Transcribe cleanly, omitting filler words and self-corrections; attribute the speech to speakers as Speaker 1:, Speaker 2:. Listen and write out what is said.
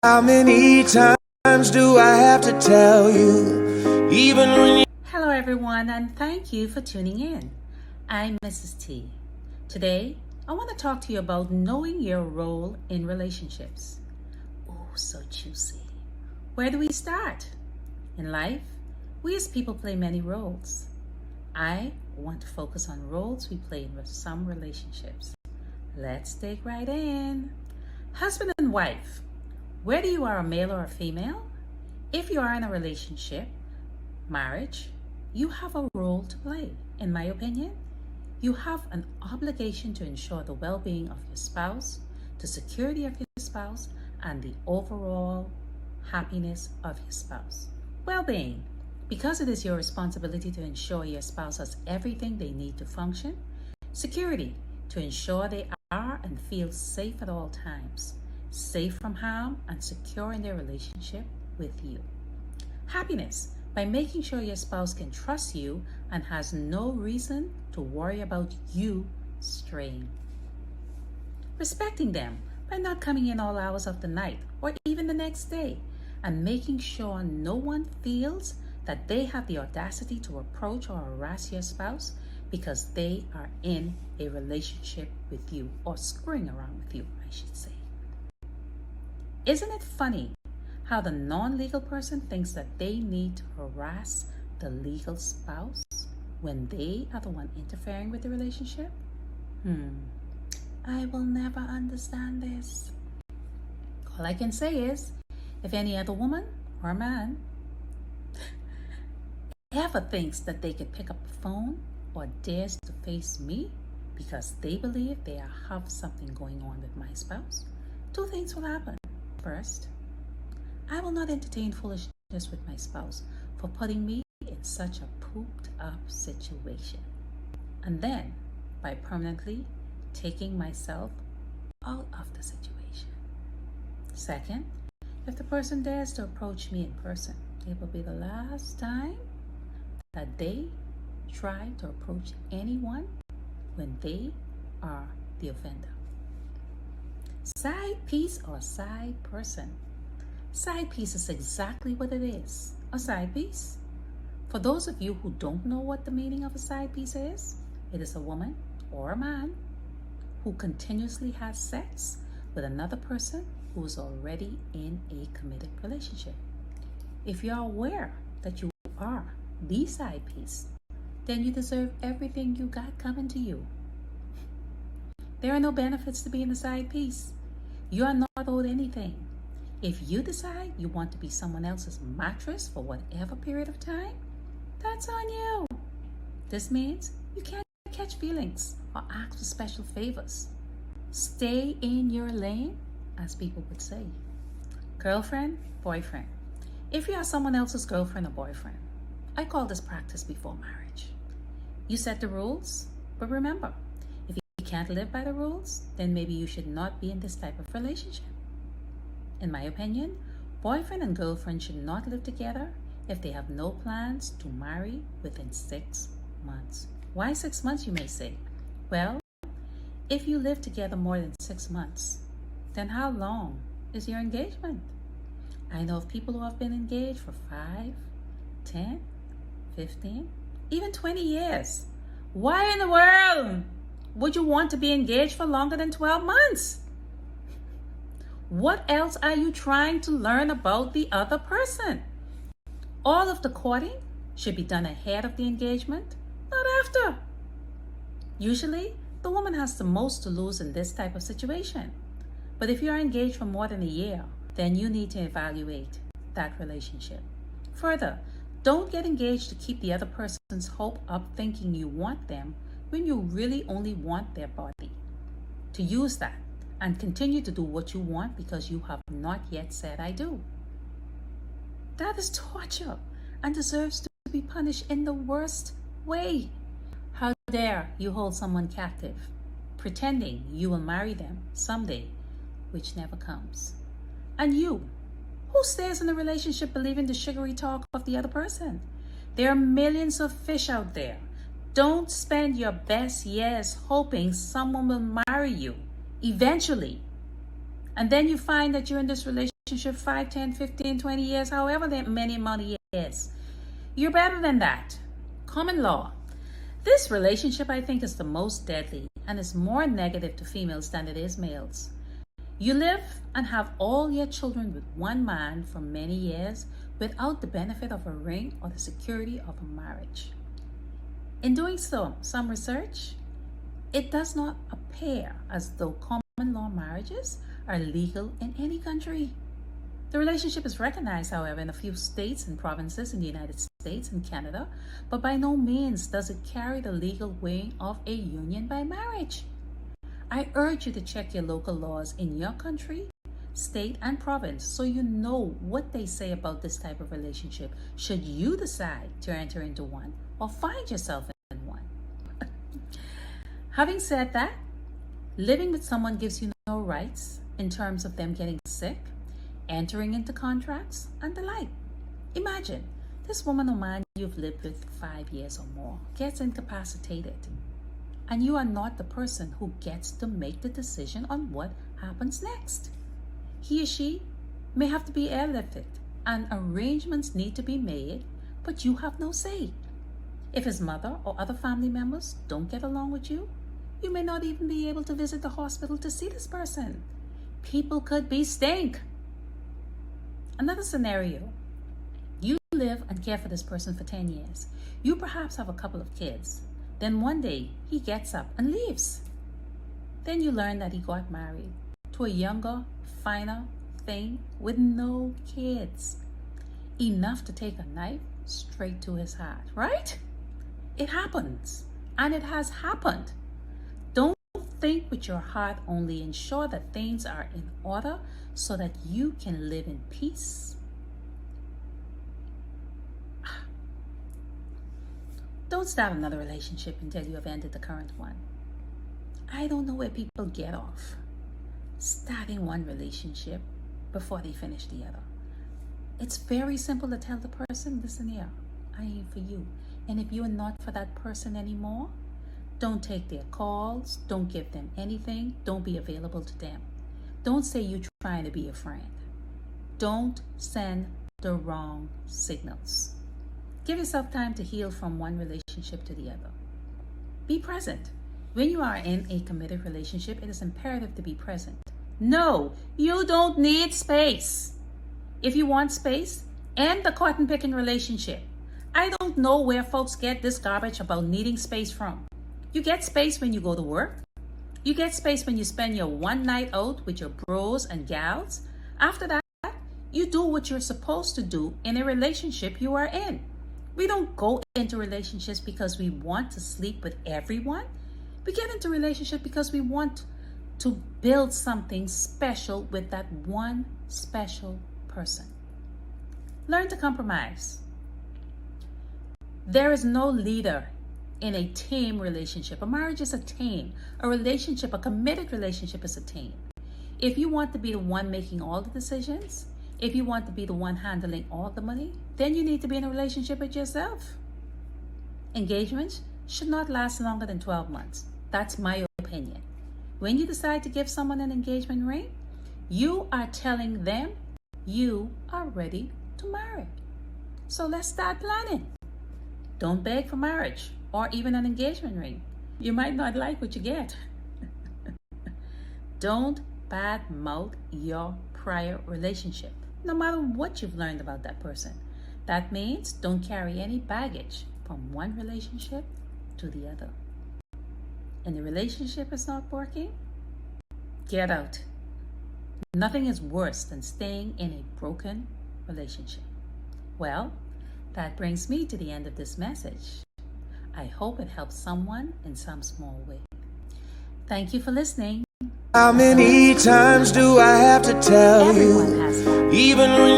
Speaker 1: How many times do I have to tell you, even when you...
Speaker 2: Hello everyone, and thank you for tuning in. I'm Mrs. T. Today, I want to talk to you about knowing your role in relationships. Oh, so juicy. Where do we start? In life, we as people play many roles. I want to focus on roles we play in some relationships. Let's dig right in. Husband and wife. Whether you are a male or a female, if you are in a relationship, marriage, you have a role to play. In my opinion, you have an obligation to ensure the well-being of your spouse, the security of your spouse, and the overall happiness of your spouse. Well-being, because it is your responsibility to ensure your spouse has everything they need to function. Security, to ensure they are and feel safe at all times, safe from harm and secure in their relationship with you. Happiness, by making sure your spouse can trust you and has no reason to worry about you straying. Respecting them, by not coming in all hours of the night or even the next day, and making sure no one feels that they have the audacity to approach or harass your spouse because they are in a relationship with you, or screwing around with you, I should say. Isn't it funny how the non-legal person thinks that they need to harass the legal spouse when they are the one interfering with the relationship? I will never understand this. All I can say is, if any other woman or man ever thinks that they could pick up the phone or dares to face me because they believe they have something going on with my spouse, two things will happen. First, I will not entertain foolishness with my spouse for putting me in such a pooped up situation. And then, by permanently taking myself out of the situation. Second, if the person dares to approach me in person, it will be the last time that they try to approach anyone when they are the offender. Side piece or side person? Side piece is exactly what it is, a side piece. For those of you who don't know what the meaning of a side piece is, it is a woman or a man who continuously has sex with another person who is already in a committed relationship. If you are aware that you are the side piece, then you deserve everything you got coming to you. There are no benefits to being a side piece. You are not owed anything. If you decide you want to be someone else's mattress for whatever period of time, that's on you. This means you can't catch feelings or ask for special favors. Stay in your lane, as people would say. Girlfriend, boyfriend. If you are someone else's girlfriend or boyfriend, I call this practice before marriage. You set the rules, but remember, if you can't live by the rules, then maybe you should not be in this type of relationship. In my opinion, boyfriend and girlfriend should not live together if they have no plans to marry within 6 months. Why 6 months, you may say? Well, if you live together more than 6 months, then how long is your engagement? I know of people who have been engaged for 5, 10, 15, even 20 years. Why in the world would you want to be engaged for longer than 12 months? What else are you trying to learn about the other person? All of the courting should be done ahead of the engagement, not after. Usually, the woman has the most to lose in this type of situation. But if you are engaged for more than a year, then you need to evaluate that relationship. Further, don't get engaged to keep the other person's hope up thinking you want them when you really only want their body. To use that and continue to do what you want because you have not yet said I do. That is torture and deserves to be punished in the worst way. How dare you hold someone captive, pretending you will marry them someday, which never comes. And you, who stays in a relationship believing the sugary talk of the other person? There are millions of fish out there. Don't spend your best years hoping someone will marry you eventually. And then you find that you're in this relationship relationship 5, 10, 15, 20 years, however many amount of years. You're better than that. Common law. This relationship, I think, is the most deadly and is more negative to females than it is males. You live and have all your children with one man for many years without the benefit of a ring or the security of a marriage. In doing so, some research, it does not appear as though common law marriages are legal in any country. The relationship is recognized, however, in a few states and provinces in the United States and Canada, but by no means does it carry the legal weight of a union by marriage. I urge you to check your local laws in your country, state, and province so you know what they say about this type of relationship should you decide to enter into one or find yourself in one. Having said that, living with someone gives you no rights in terms of them getting sick, entering into contracts, and the like. Imagine this woman or man you've lived with for 5 years or more gets incapacitated, and you are not the person who gets to make the decision on what happens next. He or she may have to be airlifted, and arrangements need to be made, but you have no say. If his mother or other family members don't get along with you, you may not even be able to visit the hospital to see this person. People could be stink. Another scenario, you live and care for this person for 10 years. You perhaps have a couple of kids. Then one day he gets up and leaves. Then you learn that he got married to a younger, finer thing with no kids. Enough to take a knife straight to his heart, right? It happens, and it has happened. Don't think with your heart only. Ensure that things are in order so that you can live in peace. Don't start another relationship until you have ended the current one. I don't know where people get off starting one relationship before they finish the other. It's very simple to tell the person, listen here, I ain't for you. And if you're not for that person anymore, don't take their calls, don't give them anything, don't be available to them. Don't say you're trying to be a friend. Don't send the wrong signals. Give yourself time to heal from one relationship to the other. Be present. When you are in a committed relationship, it is imperative to be present. No, you don't need space. If you want space, end the cotton picking relationship. I don't know where folks get this garbage about needing space from. You get space when you go to work. You get space when you spend your one night out with your bros and gals. After that, you do what you're supposed to do in a relationship you are in. We don't go into relationships because we want to sleep with everyone. We get into relationship because we want to build something special with that one special person. Learn to compromise. There is no leader in a team relationship. A marriage is a team. A relationship, a committed relationship is a team. If you want to be the one making all the decisions, if you want to be the one handling all the money, then you need to be in a relationship with yourself. Engagements should not last longer than 12 months. That's my opinion. When you decide to give someone an engagement ring, you are telling them you are ready to marry. So let's start planning. Don't beg for marriage or even an engagement ring. You might not like what you get. Don't badmouth your prior relationship, no matter what you've learned about that person. That means don't carry any baggage from one relationship to the other. And the relationship is not working, get out. Nothing is worse than staying in a broken relationship. Well, that brings me to the end of this message. I hope it helps someone in some small way. Thank you for listening.
Speaker 1: How many times do I have to tell
Speaker 2: Everyone
Speaker 1: you?
Speaker 2: has that.
Speaker 1: Even when